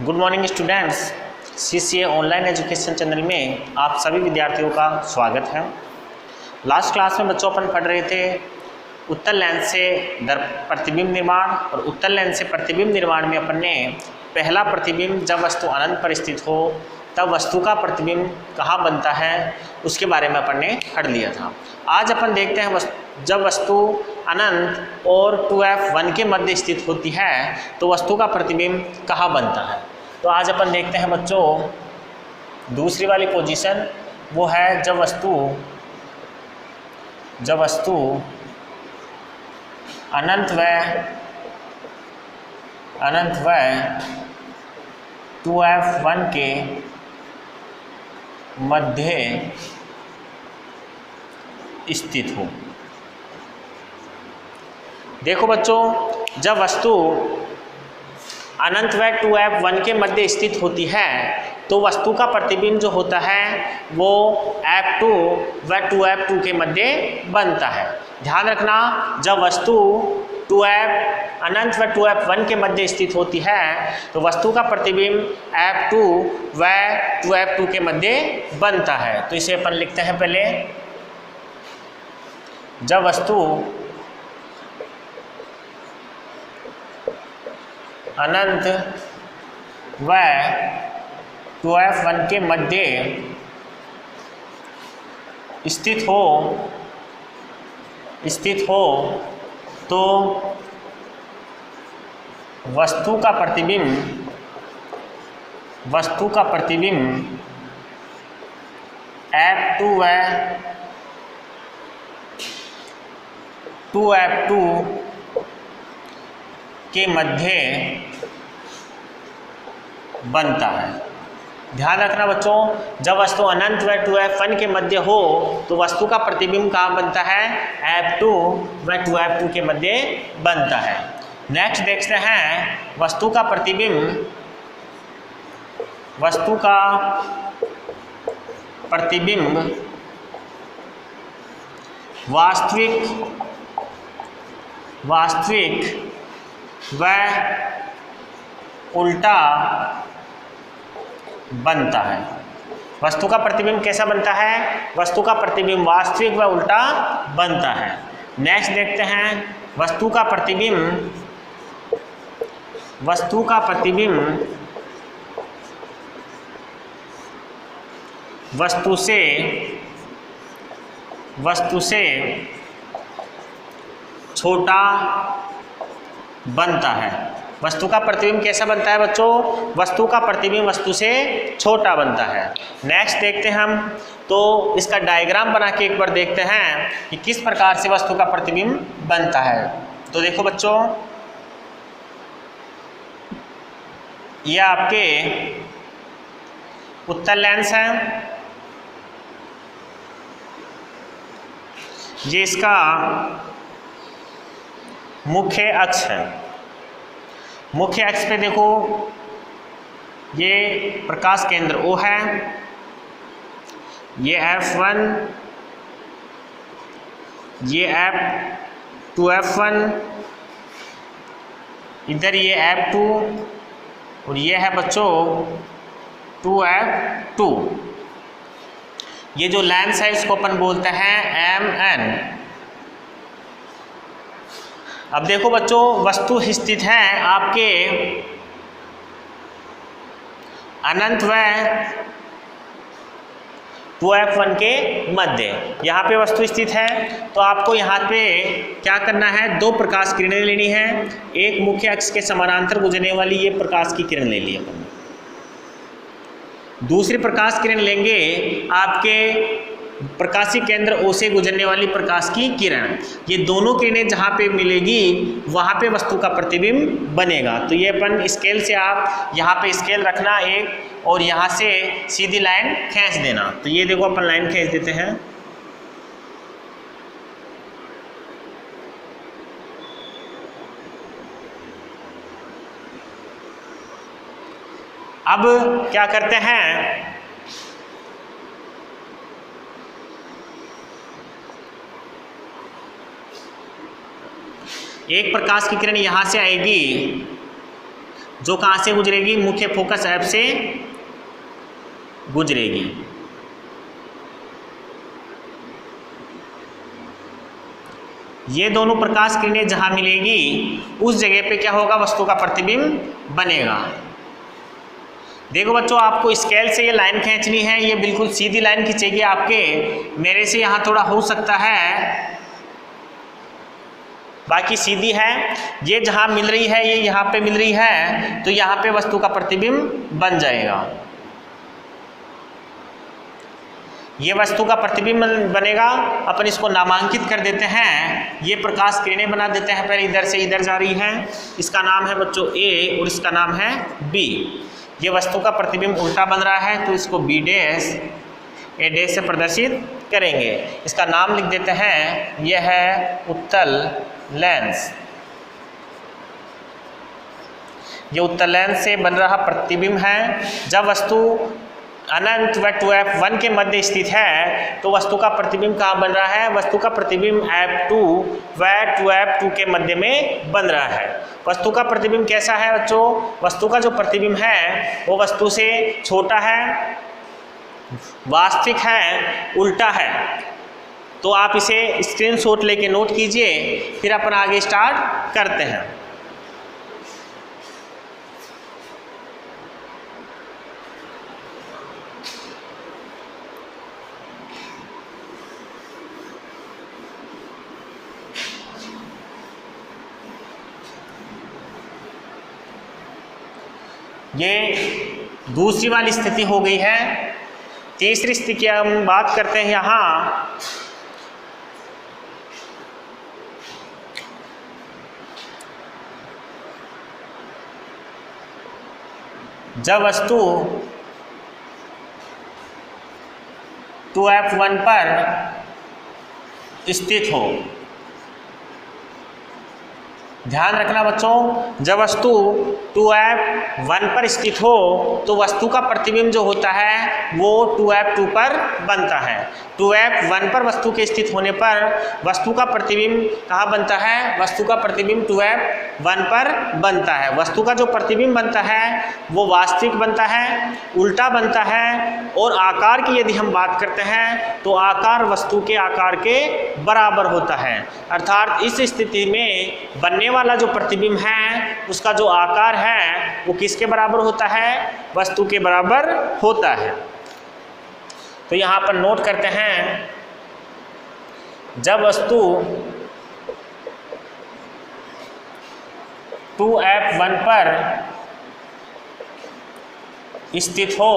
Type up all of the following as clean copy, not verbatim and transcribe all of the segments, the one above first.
Good morning students, CCA online education channel में आप सभी विद्यार्थियों का स्वागत है। लास्ट क्लास में बच्चों अपन पढ़ रहे थे उत्तल लेंस से प्रतिबिंब निर्माण, और उत्तल लेंस से प्रतिबिंब निर्माण में अपन ने पहला प्रतिबिंब जब वस्तु अनंत पर स्थित हो तब वस्तु का प्रतिबिंब कहाँ बनता है उसके बारे में अपन ने पढ़ लिया था। आज अपन देखते हैं जब वस्तु अनंत और 2f1 के मध्य स्थित होती है तो वस्तु का प्रतिबिंब कहाँ बनता है। तो आज अपन देखते हैं बच्चों दूसरी वाली पोजीशन, वो है जब वस्तु अनंत व 2f1 के मध्य स्थित हो। देखो बच्चों, जब वस्तु अनंत व 2f1 के मध्य स्थित होती है तो वस्तु का प्रतिबिंब जो होता है वो f2 व 2f2 के मध्य बनता है। ध्यान रखना, जब वस्तु अनंत व 2f1 के मध्य स्थित होती है तो वस्तु का प्रतिबिंब f2 व 2f2 के मध्य बनता है। तो इसे अपन लिखते हैं पहले, जब वस्तु अनंत व 2f1 के मध्य स्थित हो तो वस्तु का प्रतिबिंब f2 व 2f2 के मध्य बनता है। ध्यान रखना बच्चों, जब वस्तु अनंत व 2f1 के मध्य हो तो वस्तु का प्रतिबिंब कहाँ बनता है, f2 व 2f2 के मध्य बनता है। नेक्स्ट देखते हैं वस्तु का प्रतिबिंब वास्तविक व उल्टा बनता है। वस्तु का प्रतिबिंब कैसा बनता है, वस्तु का प्रतिबिंब वास्तविक व उल्टा बनता है। नेक्स्ट देखते हैं वस्तु का प्रतिबिंब वस्तु से छोटा बनता है। वस्तु का प्रतिबिंब कैसा बनता है बच्चों, वस्तु का प्रतिबिंब वस्तु से छोटा बनता है। नेक्स्ट देखते हैं हम, तो इसका डायग्राम बना के एक बार देखते हैं कि किस प्रकार से वस्तु का प्रतिबिंब बनता है। तो देखो बच्चों, यह आपके उत्तल लेंस है, ये इसका मुख्य अक्ष है। मुख्य अक्ष पे देखो ये प्रकाश केंद्र O है, ये f1, ये f2f1, इधर ये f2 और ये है बच्चों 2f2। ये जो लेंस है इसको अपन बोलते हैं mn। अब देखो बच्चों, वस्तु स्थित है आपके अनंत व 2f1 के मध्य। यहाँ पे वस्तु स्थित है तो आपको यहाँ पे क्या करना है, दो प्रकाश किरणें लेनी है। एक मुख्य अक्ष के समानांतर गुजरने वाली ये प्रकाश की किरण ले ली अपन, दूसरी प्रकाश किरण लेंगे आपके प्रकाशीय केंद्र O से गुजरने वाली प्रकाश की किरण। ये दोनों किरणें जहाँ पे मिलेगी वहाँ पे वस्तु का प्रतिबिंब बनेगा। तो ये अपन स्केल से, आप यहाँ पे स्केल रखना एक, और यहाँ से सीधी लाइन खींच देना। तो ये देखो अपन लाइन खींच देते हैं। अब क्या करते हैं, एक प्रकाश की किरण यहाँ से आएगी, जो कहाँ से गुजरेगी, मुख्य फोकस ऐप से गुजरेगी। ये दोनों प्रकाश किरणें जहाँ मिलेगी उस जगह पे क्या होगा, वस्तु का प्रतिबिंब बनेगा। देखो बच्चों, आपको स्केल से ये लाइन खींचनी है, ये बिल्कुल सीधी लाइन खींचेगी आपके, मेरे से यहाँ थोड़ा हो सकता है, बाकी सीधी है। ये जहाँ मिल रही है, ये यहाँ पे मिल रही है, तो यहाँ पे वस्तु का प्रतिबिंब बन जाएगा। ये वस्तु का प्रतिबिंब बनेगा। अपन इसको नामांकित कर देते हैं, ये प्रकाश किरणें बना देते हैं। पहले इधर से इधर जा रही है, इसका नाम है बच्चों ए और इसका नाम है बी। ये वस्तु का प्रतिबिंब उल्टा बन रहा है, तो इसको बी डैश ए डैश से प्रदर्शित करेंगे। इसका नाम लिख देते हैं, यह है उत्तल लेंस। ये उत्तल लेंस से बन रहा प्रतिबिंब है। जब वस्तु अनंत व 2f1 के मध्य स्थित है तो वस्तु का प्रतिबिंब कहाँ बन रहा है, वस्तु का प्रतिबिंब f2 व 2f2 के मध्य में बन रहा है। वस्तु का प्रतिबिंब कैसा है बच्चों, वस्तु का जो प्रतिबिंब है वो वस्तु से छोटा है, वास्तविक है, उल्टा है। तो आप इसे स्क्रीनशॉट लेके नोट कीजिए, फिर अपन आगे स्टार्ट करते हैं। ये दूसरी वाली स्थिति हो गई है। तीसरी स्थिति की हम बात करते हैं। यहाँ जब वस्तु 2f1 पर स्थित हो, ध्यान रखना बच्चों, जब वस्तु 2f1 पर स्थित हो तो वस्तु का प्रतिबिंब जो होता है वो 2f2 पर बनता है। 2f1 पर वस्तु के स्थित होने पर वस्तु का प्रतिबिंब कहाँ बनता है, वस्तु का प्रतिबिंब 2f1 पर बनता है। वस्तु का जो प्रतिबिंब बनता है वो वास्तविक बनता है, उल्टा बनता है। और आकार की यदि हम बात करते हैं तो आकार वस्तु के आकार के बराबर होता है। अर्थात इस स्थिति में बनने वाला जो प्रतिबिंब है उसका जो आकार है वो किसके बराबर होता है, वस्तु के बराबर होता है। तो यहाँ पर नोट करते हैं, जब वस्तु 2f1 पर स्थित हो,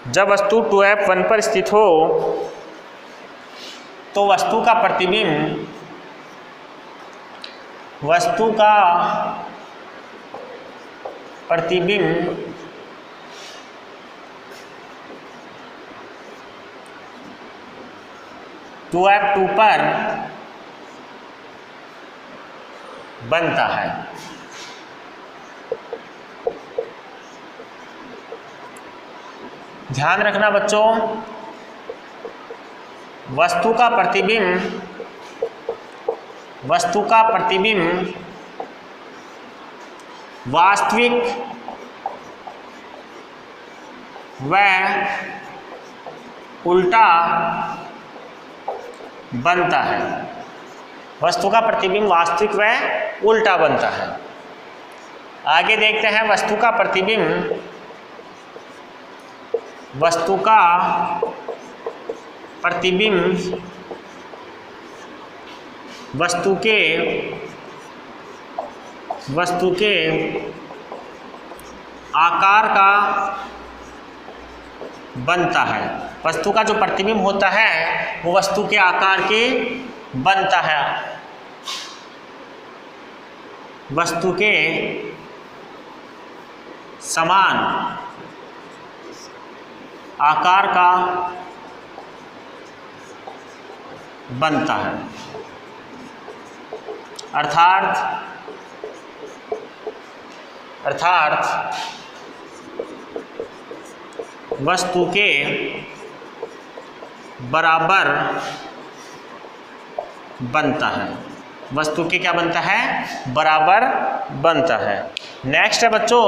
जब वस्तु 2f1 पर स्थित हो तो वस्तु का प्रतिबिंब 2f2 पर बनता है। ध्यान रखना बच्चों, वस्तु का प्रतिबिंब वास्तविक व उल्टा बनता है। वस्तु का प्रतिबिंब वास्तविक व उल्टा बनता है। आगे देखते हैं, वस्तु का प्रतिबिंब वस्तु के आकार का बनता है। वस्तु का जो प्रतिबिंब होता है वो वस्तु के आकार के बनता है, वस्तु के समान आकार का बनता है। अर्थात वस्तु के बराबर बनता है। वस्तु के क्या बनता है, बराबर बनता है। नेक्स्ट है बच्चों,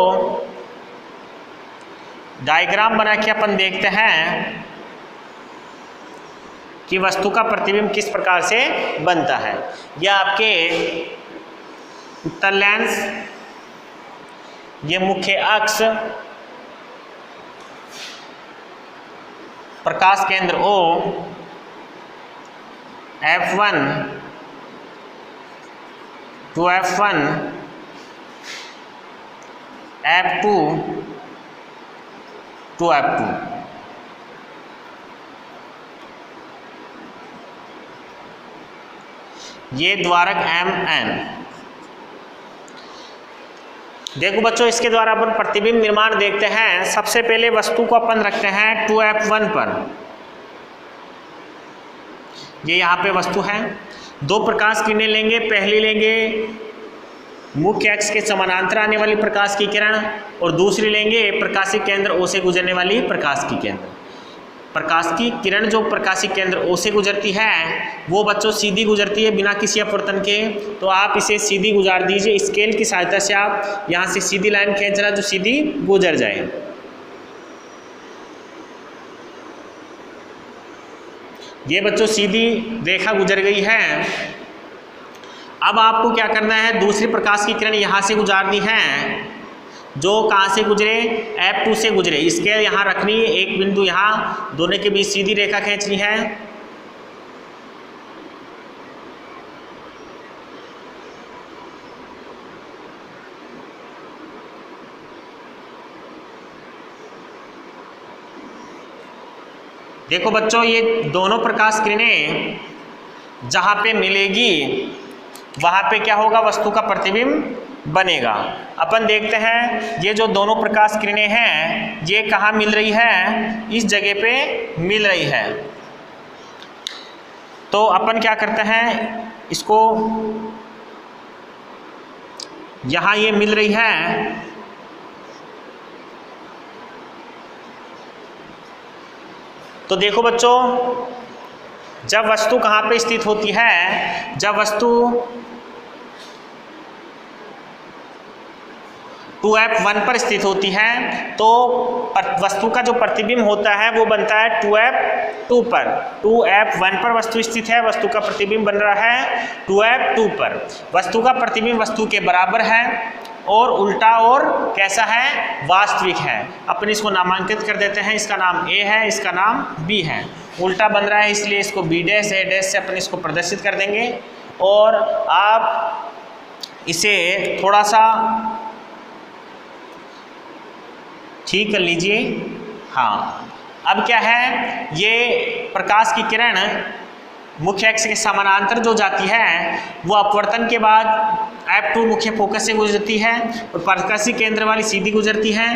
डायग्राम बना के अपन देखते हैं कि वस्तु का प्रतिबिंब किस प्रकार से बनता है। यह आपके उत्तल लेंस, ये मुख्य अक्ष, प्रकाश केंद्र O, F1 to F1, F2 to F2। ये द्वारक MN। देखो बच्चों, इसके द्वारा अपन प्रतिबिंब निर्माण देखते हैं। सबसे पहले वस्तु को अपन रखते हैं 2F1 पर। ये यहाँ पे वस्तु है। दो प्रकाश किरणें लेंगे। पहली लेंगे मुख्य अक्ष के समानांतर आने वाली प्रकाश की किरण, और दूसरी लेंगे प्रकाशीय केंद्र O से गुजरने वाली प्रकाश की किरण। जो प्रकाशीय केंद्र O से गुजरती है वो बच्चों सीधी गुजरती है बिना किसी अपवर्तन के। तो आप इसे सीधी गुजार दीजिए। स्केल की सहायता से आप यहाँ से सीधी लाइन खींचना जो सीधी गुजर जाए। ये बच्चों सीधी रेखा गुजर गई है। अब आपको क्या करना है, दूसरी प्रकाश की किरण यहाँ से गुजारनी है, जो कहाँ से गुजरे, F2 से गुजरे। इसके यहाँ रखनी है, एक बिंदु यहाँ, दोनों के बीच सीधी रेखा खींचनी है। देखो बच्चों, ये दोनों प्रकाश किरणें जहाँ पे मिलेगी वहाँ पे क्या होगा, वस्तु का प्रतिबिंब बनेगा। अपन देखते हैं ये जो दोनों प्रकाश किरणें हैं ये कहाँ मिल रही है, इस जगह पे मिल रही है। तो अपन क्या करते हैं, इसको यहाँ ये मिल रही है, तो देखो बच्चों, जब वस्तु कहाँ पे स्थित होती है, जब वस्तु 2F1 पर स्थित होती है तो वस्तु का जो प्रतिबिंब होता है वो बनता है 2F2 पर। 2F1 पर वस्तु स्थित है, वस्तु का प्रतिबिंब बन रहा है 2F2 पर। वस्तु का प्रतिबिंब वस्तु के बराबर है और उल्टा और कैसा है, वास्तविक है। अपन इसको नामांकित कर देते हैं, इसका नाम A है, इसका नाम B है। उल्टा बन रहा है इसलिए इसको B डैश A डैश से अपन इसको प्रदर्शित कर देंगे। और आप इसे थोड़ा सा ठीक कर लीजिए। हाँ, अब क्या है, ये प्रकाश की किरण मुख्य अक्ष के समानांतर जो जाती है वो अपवर्तन के बाद F2 मुख्य फोकस से गुजरती है और प्रकाशीय केंद्र वाली सीधी गुजरती है।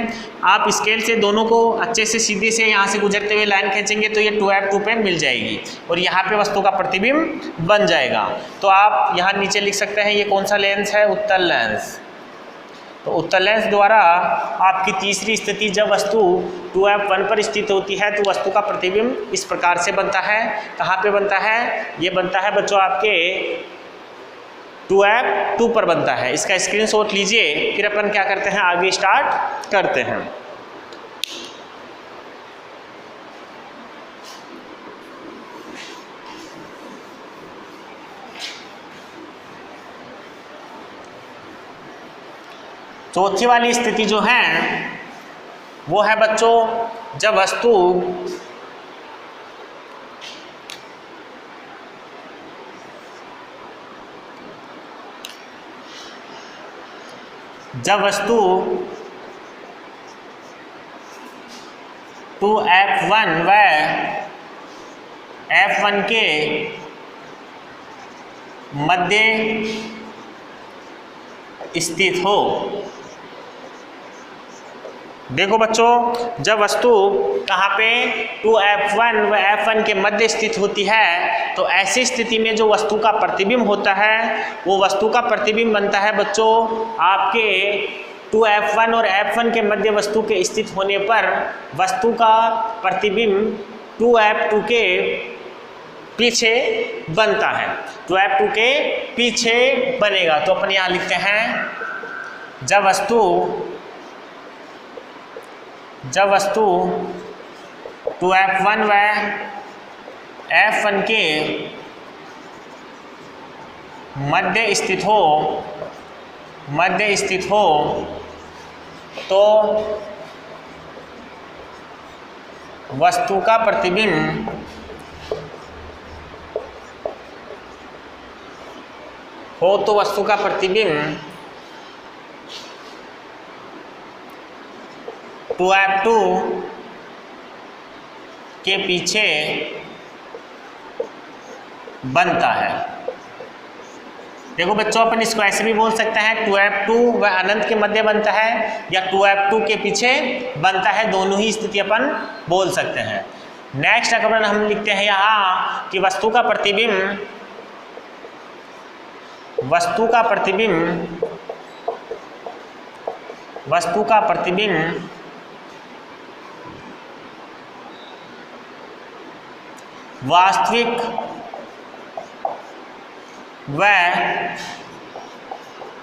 आप स्केल से दोनों को अच्छे से सीधे से यहाँ से गुजरते हुए लाइन खींचेंगे तो ये 2F2 पे मिल जाएगी और यहाँ पे वस्तु का प्रतिबिंब बन जाएगा। तो आप यहाँ नीचे लिख सकते हैं ये कौन सा लेंस है, उत्तल लेंस। तो उत्तल लेंस द्वारा आपकी तीसरी स्थिति, जब वस्तु 2F1 पर स्थित होती है तो वस्तु का प्रतिबिंब इस प्रकार से बनता है। कहाँ पे बनता है, ये बनता है बच्चों आपके 2F2 पर बनता है। इसका स्क्रीनशॉट लीजिए, फिर अपन क्या करते हैं, आगे स्टार्ट करते हैं। चौथी वाली स्थिति जो है वो है बच्चों, जब वस्तु जब वस्तु 2F1 व F1 के मध्य स्थित हो। देखो बच्चों, जब वस्तु कहाँ पे 2F1 व F1 के मध्य स्थित होती है तो ऐसी स्थिति में जो वस्तु का प्रतिबिंब होता है वो वस्तु का प्रतिबिंब बनता है बच्चों आपके 2F1 और F1 के मध्य वस्तु के स्थित होने पर वस्तु का प्रतिबिंब 2F2 के पीछे बनता है, टू F2 के पीछे बनेगा। तो अपन यहाँ लिखते हैं जब वस्तु 2F1 व F1 के मध्य स्थित हो तो वस्तु का प्रतिबिंब टू F2 के पीछे बनता है। देखो बच्चों, अपन इसको ऐसे भी बोल सकते हैं 2F2 व अनंत के मध्य बनता है या 2F2 के पीछे बनता है, दोनों ही स्थिति अपन बोल सकते हैं। नेक्स्ट अगर हम लिखते हैं यहाँ कि वस्तु का प्रतिबिंब वास्तविक व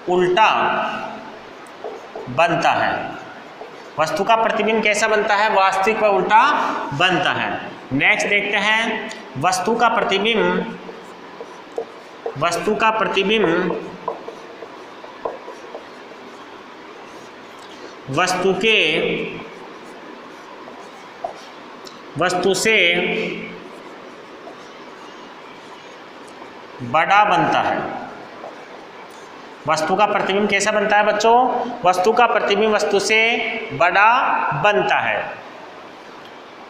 उल्टा बनता है। वस्तु का प्रतिबिंब कैसा बनता है? वास्तविक व उल्टा बनता है। नेक्स्ट देखते हैं वस्तु का प्रतिबिंब वस्तु से बड़ा बनता है। वस्तु का प्रतिबिंब कैसा बनता है बच्चों? वस्तु का प्रतिबिंब वस्तु से बड़ा बनता है।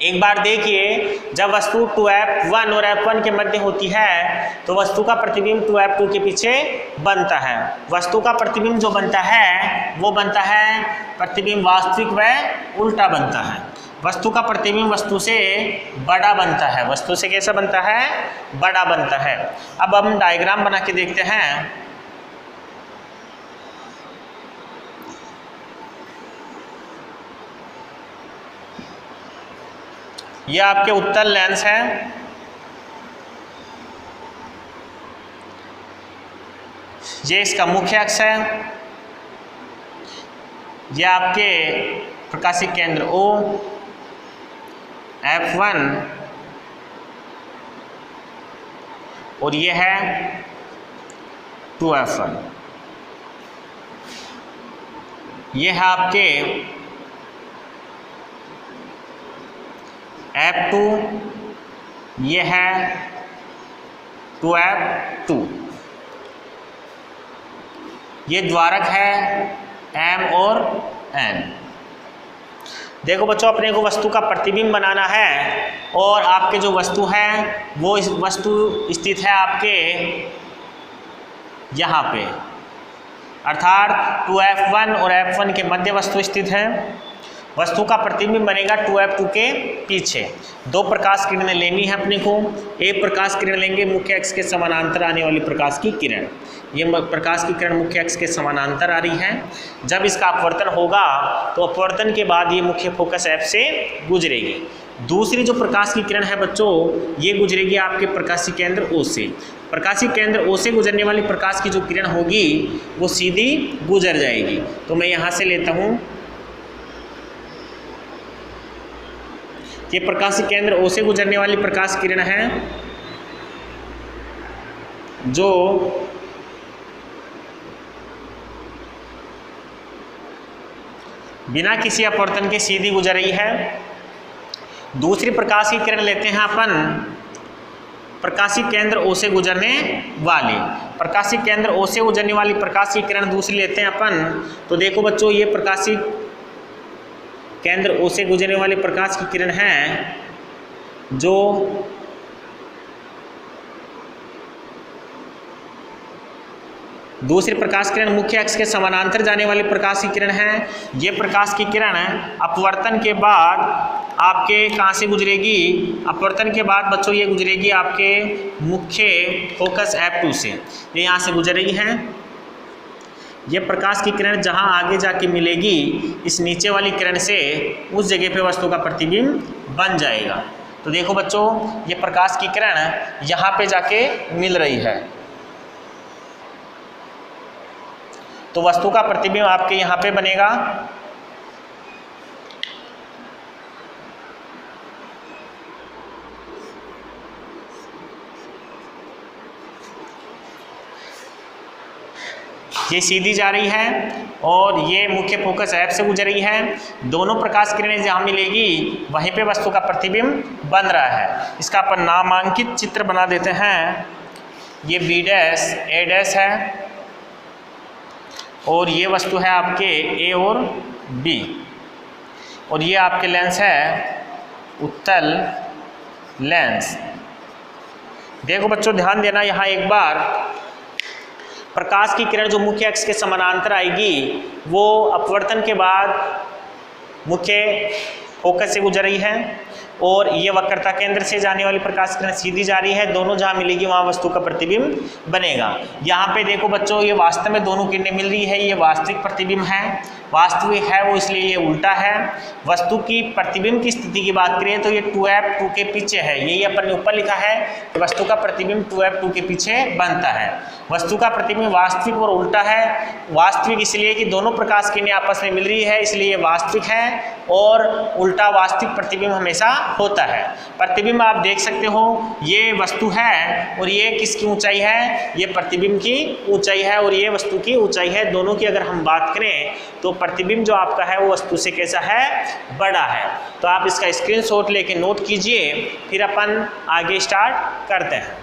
एक बार देखिए, जब वस्तु 2F1 और F1 के मध्य होती है तो वस्तु का प्रतिबिंब 2F2 के पीछे बनता है। वस्तु का प्रतिबिंब जो बनता है वो बनता है प्रतिबिंब वास्तविक व उल्टा बनता है। वस्तु का प्रतिबिंब वस्तु से बड़ा बनता है। वस्तु से कैसा बनता है? बड़ा बनता है। अब हम डायग्राम बना के देखते हैं। यह आपके उत्तल लेंस है। ये इसका मुख्य अक्ष है। यह आपके प्रकाशिक केंद्र O F1 और ये है 2F1। ये है आपके F2, ये है 2F2। ये द्वारक है M और N। देखो बच्चों, अपने को वस्तु का प्रतिबिंब बनाना है और आपके जो वस्तु है वो इस वस्तु स्थित है आपके यहाँ पे, अर्थात 2F1 और F1 के मध्य वस्तु स्थित है। वस्तु का प्रतिबिंब बनेगा 2F2 के पीछे। दो प्रकाश किरणें लेनी है अपने को। एक प्रकाश किरण लेंगे मुख्य अक्ष के समानांतर आने वाली प्रकाश की किरण। ये प्रकाश की किरण मुख्य अक्ष के समानांतर आ रही है। जब इसका अपवर्तन होगा तो अपवर्तन के बाद ये मुख्य फोकस F से गुजरेगी। दूसरी जो प्रकाश की किरण है बच्चों, ये गुजरेगी आपके प्रकाशीय केंद्र O से। प्रकाशीय केंद्र O से गुजरने वाली प्रकाश की जो किरण होगी वो सीधी गुजर जाएगी। तो मैं यहाँ से लेता हूँ, ये प्रकाशीय केंद्र O से गुजरने वाली प्रकाश किरण है जो बिना किसी अपवर्तन के सीधी गुजर रही है। दूसरी प्रकाश की किरण लेते हैं अपन प्रकाशीय केंद्र O से गुजरने वाली। प्रकाशीय केंद्र O से गुजरने वाली प्रकाश की किरण दूसरी लेते हैं अपन। तो देखो बच्चों, ये प्रकाशीय केंद्र O से गुजरने वाली प्रकाश की किरण है जो दूसरी प्रकाश किरण मुख्य अक्ष के समानांतर जाने वाली प्रकाश की किरण है। ये प्रकाश की किरण अपवर्तन के बाद आपके कहाँ से गुजरेगी? अपवर्तन के बाद बच्चों ये गुजरेगी आपके मुख्य फोकस F2 से। ये यहाँ से गुजर रही है। ये प्रकाश की किरण जहाँ आगे जाके मिलेगी इस नीचे वाली किरण से, उस जगह पे वस्तु का प्रतिबिंब बन जाएगा। तो देखो बच्चों, ये प्रकाश की किरण यहाँ पे जाके मिल रही है, तो वस्तु का प्रतिबिंब आपके यहाँ पे बनेगा। ये सीधी जा रही है और ये मुख्य फोकस ऐप से गुजर रही है। दोनों प्रकाश किरणें जहाँ मिलेगी वहीं पे वस्तु का प्रतिबिंब बन रहा है। इसका अपन नामांकित चित्र बना देते हैं। ये बी डैश ए डैश है और ये वस्तु है आपके ए और बी, और ये आपके लेंस है उत्तल लेंस। देखो बच्चों, ध्यान देना, यहाँ एक बार प्रकाश की किरण जो मुख्य अक्ष के समानांतर आएगी वो अपवर्तन के बाद मुख्य फोकस से गुजर रही है, और ये वक्रता केंद्र से जाने वाली प्रकाश किरण सीधी जा रही है। दोनों जहाँ मिलेगी वहाँ वस्तु का प्रतिबिंब बनेगा। यहाँ पे देखो बच्चों, ये वास्तव में दोनों किरणें मिल रही है, ये वास्तविक प्रतिबिंब है, वास्तविक है वो, इसलिए ये उल्टा है। वस्तु की प्रतिबिंब की स्थिति की बात करें तो ये 2f2 के पीछे है, यही अपन ने ऊपर लिखा है कि वस्तु का प्रतिबिंब 2f2 के पीछे बनता है। वस्तु का प्रतिबिंब वास्तविक और उल्टा है। वास्तविक इसलिए कि दोनों प्रकाश किरणें आपस में मिल रही है, इसलिए ये वास्तविक है, और उल्टा वास्तविक प्रतिबिंब हमेशा होता है। प्रतिबिंब आप देख सकते हो, ये वस्तु है और ये किसकी ऊंचाई है, ये प्रतिबिंब की ऊंचाई है और ये वस्तु की ऊंचाई है। दोनों की अगर हम बात करें तो प्रतिबिंब जो आपका है वो वस्तु से कैसा है, बड़ा है। तो आप इसका स्क्रीनशॉट लेके नोट कीजिए, फिर अपन आगे स्टार्ट करते हैं।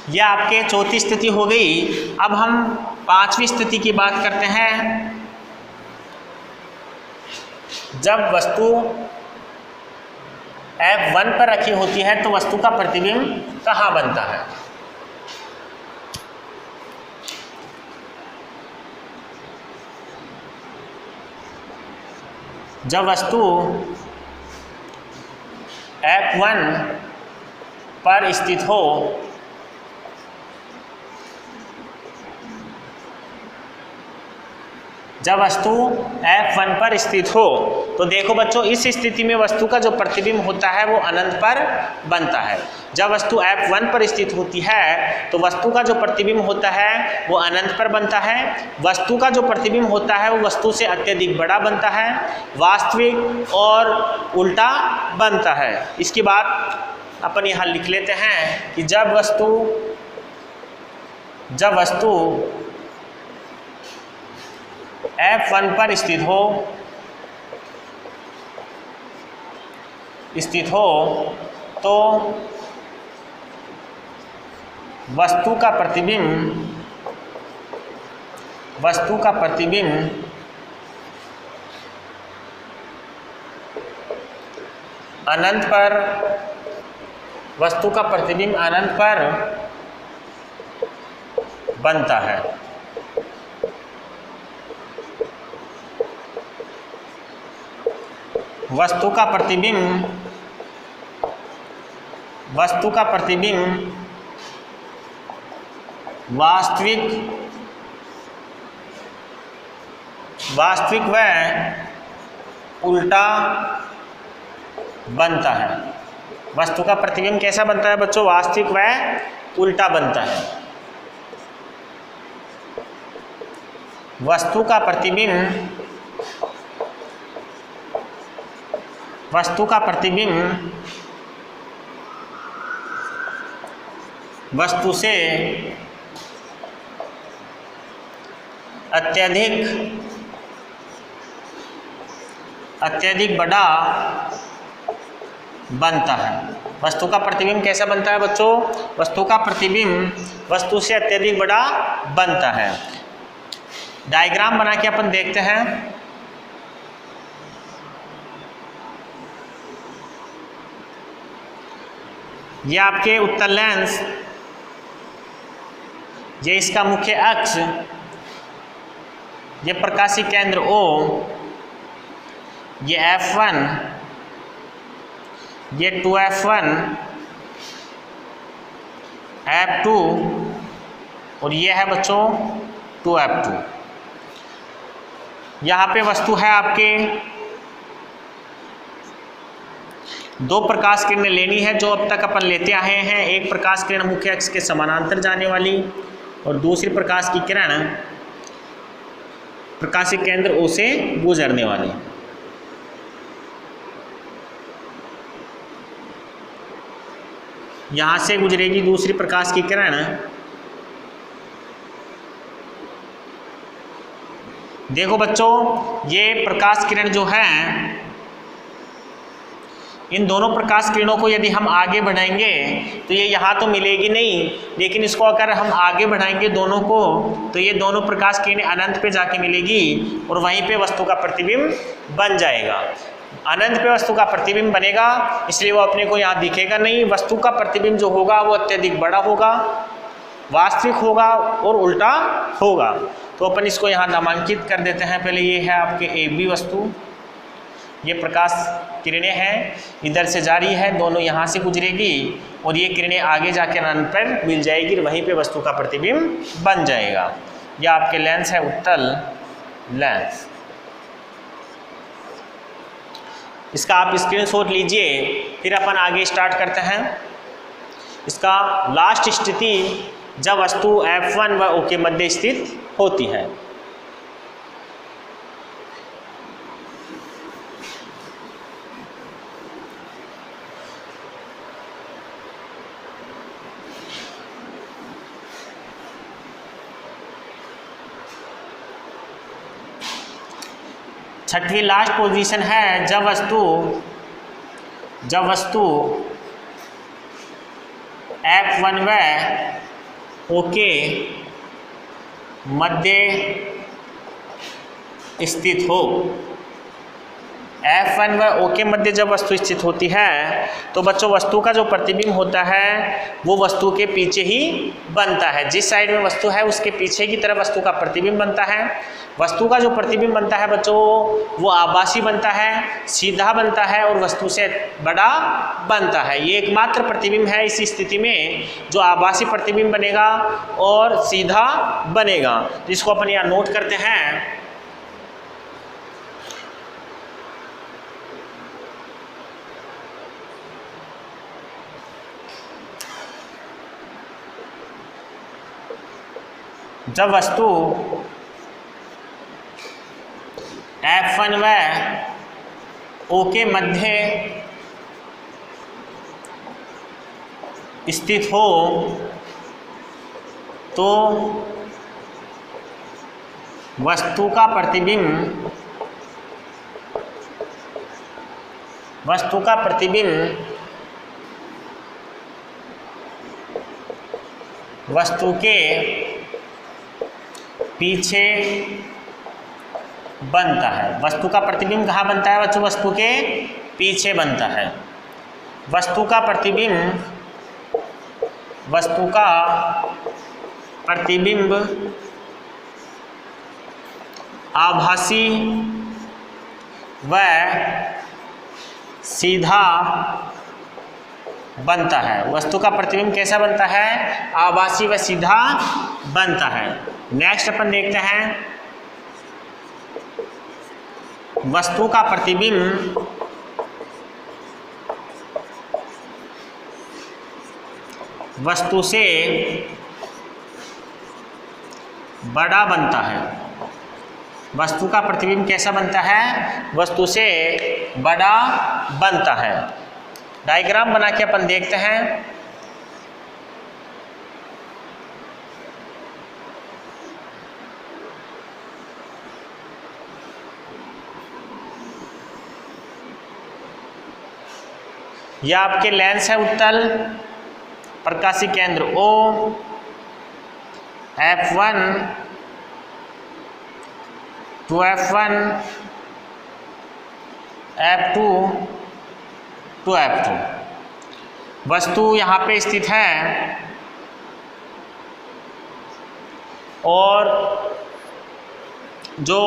यह आपके चौथी स्थिति हो गई। अब हम पांचवी स्थिति की बात करते हैं। जब वस्तु F1 पर रखी होती है तो वस्तु का प्रतिबिंब कहाँ बनता है। जब वस्तु F1 पर स्थित हो जब वस्तु F1 पर स्थित हो तो देखो बच्चों, इस स्थिति में वस्तु का जो प्रतिबिंब होता है वो अनंत पर बनता है। जब वस्तु F1 पर स्थित होती है तो वस्तु का जो प्रतिबिंब होता है वो अनंत पर बनता है। वस्तु का जो प्रतिबिंब होता है वो वस्तु से अत्यधिक बड़ा बनता है, वास्तविक और उल्टा बनता है। इसकी बात अपन यहाँ लिख लेते हैं कि जब वस्तु F1 पर स्थित हो तो वस्तु का प्रतिबिंब अनंत पर बनता है। वस्तु का प्रतिबिंब वास्तविक व उल्टा बनता है। वस्तु का प्रतिबिंब कैसा बनता है बच्चों, वास्तविक व उल्टा बनता है। वस्तु का प्रतिबिंब वस्तु से अत्यधिक बड़ा बनता है। वस्तु का प्रतिबिंब कैसा बनता है बच्चों, वस्तु का प्रतिबिंब वस्तु से अत्यधिक बड़ा बनता है। डायग्राम बना के अपन देखते हैं। ये आपके उत्तल लेंस, ये इसका मुख्य अक्ष, ये प्रकाशीय केंद्र O, ये F1, ये 2F1, F2 और ये है बच्चों 2F2। यहाँ पे वस्तु है आपके, दो प्रकाश किरणें लेनी है जो अब तक अपन लेते आए हैं। एक प्रकाश किरण मुख्य अक्ष के समानांतर जाने वाली और दूसरी प्रकाश की किरण प्रकाशिक केंद्र O से गुजरने वाली। यहाँ से गुजरेगी दूसरी प्रकाश की किरण, देखो बच्चों ये प्रकाश किरण जो है, इन दोनों प्रकाश किरणों को यदि हम आगे बढ़ाएंगे तो ये यहाँ तो मिलेगी नहीं, लेकिन इसको अगर हम आगे बढ़ाएंगे दोनों को तो ये दोनों प्रकाश किरणें अनंत पे जाके मिलेगी और वहीं पे वस्तु का प्रतिबिंब बन जाएगा। अनंत पे वस्तु का प्रतिबिंब बनेगा, इसलिए वो अपने को यहाँ दिखेगा नहीं। वस्तु का प्रतिबिंब जो होगा वो अत्यधिक बड़ा होगा, वास्तविक होगा और उल्टा होगा। तो अपन इसको यहाँ नामांकित कर देते हैं। पहले ये है आपके ए बी वस्तु, ये प्रकाश किरणें हैं, इधर से जारी है, दोनों यहाँ से गुजरेगी और ये किरणें आगे जाकर अनंत पर मिल जाएगी और वहीं पे वस्तु का प्रतिबिंब बन जाएगा। यह आपके लेंस है उत्तल लेंस। इसका आप स्क्रीनशॉट लीजिए, फिर अपन आगे स्टार्ट करते हैं। इसका लास्ट स्थिति जब वस्तु F1 व O के मध्य स्थित होती है। छठवीं लास्ट पोजीशन है जब वस्तु F1 व O के मध्य स्थित हो। F1 व O के मध्य जब वस्तु स्थित होती है तो बच्चों वस्तु का जो प्रतिबिंब होता है वो वस्तु के पीछे ही बनता है। जिस साइड में वस्तु है उसके पीछे की तरफ वस्तु का प्रतिबिंब बनता है। वस्तु का जो प्रतिबिंब बनता है बच्चों वो आभासी बनता है, सीधा बनता है और वस्तु से बड़ा बनता है। ये एकमात्र प्रतिबिंब है इस स्थिति में जो आभासी प्रतिबिंब बनेगा और सीधा बनेगा, जिसको अपन यहाँ नोट करते हैं। जब वस्तु F1 व O के मध्य स्थित हो तो वस्तु का प्रतिबिंब वस्तु के पीछे बनता है। वस्तु का प्रतिबिंब कहाँ बनता है बच्चों? वस्तु के पीछे बनता है। वस्तु का प्रतिबिंब आभासी व सीधा बनता है। वस्तु का प्रतिबिंब कैसा बनता है? आभासी व सीधा बनता है। नेक्स्ट अपन देखते हैं वस्तु का प्रतिबिंब वस्तु से बड़ा बनता है। वस्तु का प्रतिबिंब कैसा बनता है? वस्तु से बड़ा बनता है। डायग्राम बना के अपन देखते हैं। यह आपके लेंस है उत्तल, प्रकाशिक केंद्र O, F1 to F1, F2 to F2। वस्तु यहाँ पे स्थित है और जो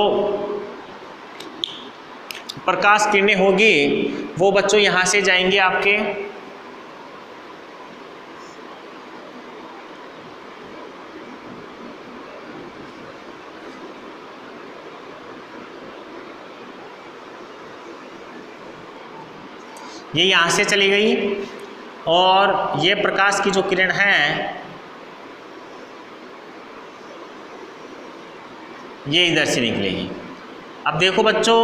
प्रकाश किरणें होगी वो बच्चों यहाँ से जाएंगे आपके ये यहाँ से चली गई और ये प्रकाश की जो किरण है ये इधर से निकलेगी। अब देखो बच्चों,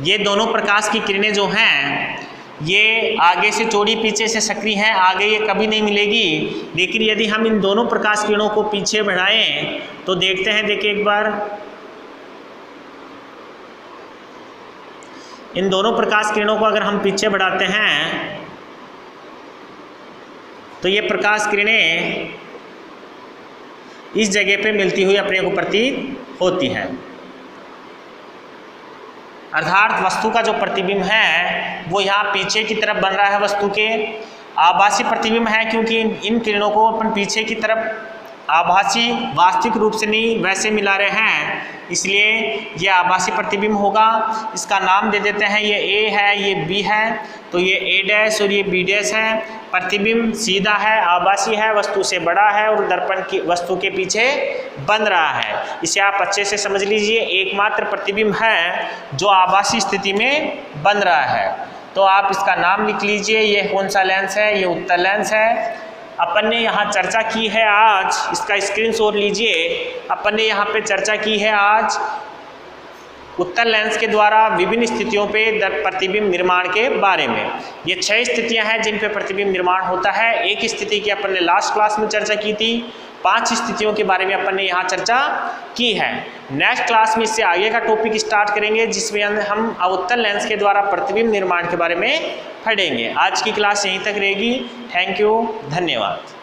ये दोनों प्रकाश की किरणें जो हैं ये आगे से चौड़ी पीछे से सक्रिय हैं, आगे ये कभी नहीं मिलेगी। लेकिन यदि हम इन दोनों प्रकाश किरणों को पीछे बढ़ाएं तो देखते हैं, देखिए एक बार, इन दोनों प्रकाश किरणों को अगर हम पीछे बढ़ाते हैं तो ये प्रकाश किरणें इस जगह पे मिलती हुई अपने को प्रतीत होती हैं। अर्थात वस्तु का जो प्रतिबिंब है वो यहाँ पीछे की तरफ बन रहा है वस्तु के। आभासी प्रतिबिंब है क्योंकि इन किरणों को अपन पीछे की तरफ आभासी वास्तविक रूप से नहीं वैसे मिला रहे हैं, इसलिए ये आभासी प्रतिबिंब होगा। इसका नाम दे देते हैं, ये ए है, ये बी है, तो ये ए डैश और ये बी डैश है। प्रतिबिंब सीधा है, आभासी है, वस्तु से बड़ा है और दर्पण की वस्तु के पीछे बन रहा है। इसे आप अच्छे से समझ लीजिए, एकमात्र प्रतिबिंब है जो आभासी स्थिति में बन रहा है। तो आप इसका नाम लिख लीजिए, ये कौन सा लेंस है, ये उत्तल लेंस है। अपन ने यहाँ चर्चा की है आज, इसका स्क्रीनशॉट लीजिए, अपन ने यहाँ पे चर्चा की है आज उत्तल लेंस के द्वारा विभिन्न स्थितियों पे प्रतिबिंब निर्माण के बारे में। ये 6 स्थितियां हैं जिन पे प्रतिबिंब निर्माण होता है। एक स्थिति की अपन ने लास्ट क्लास में चर्चा की थी, 5 स्थितियों के बारे में अपन ने यहाँ चर्चा की है। नेक्स्ट क्लास में इससे आगे का टॉपिक स्टार्ट करेंगे जिसमें हम अवतल लेंस के द्वारा प्रतिबिंब निर्माण के बारे में पढ़ेंगे। आज की क्लास यहीं तक रहेगी। थैंक यू, धन्यवाद।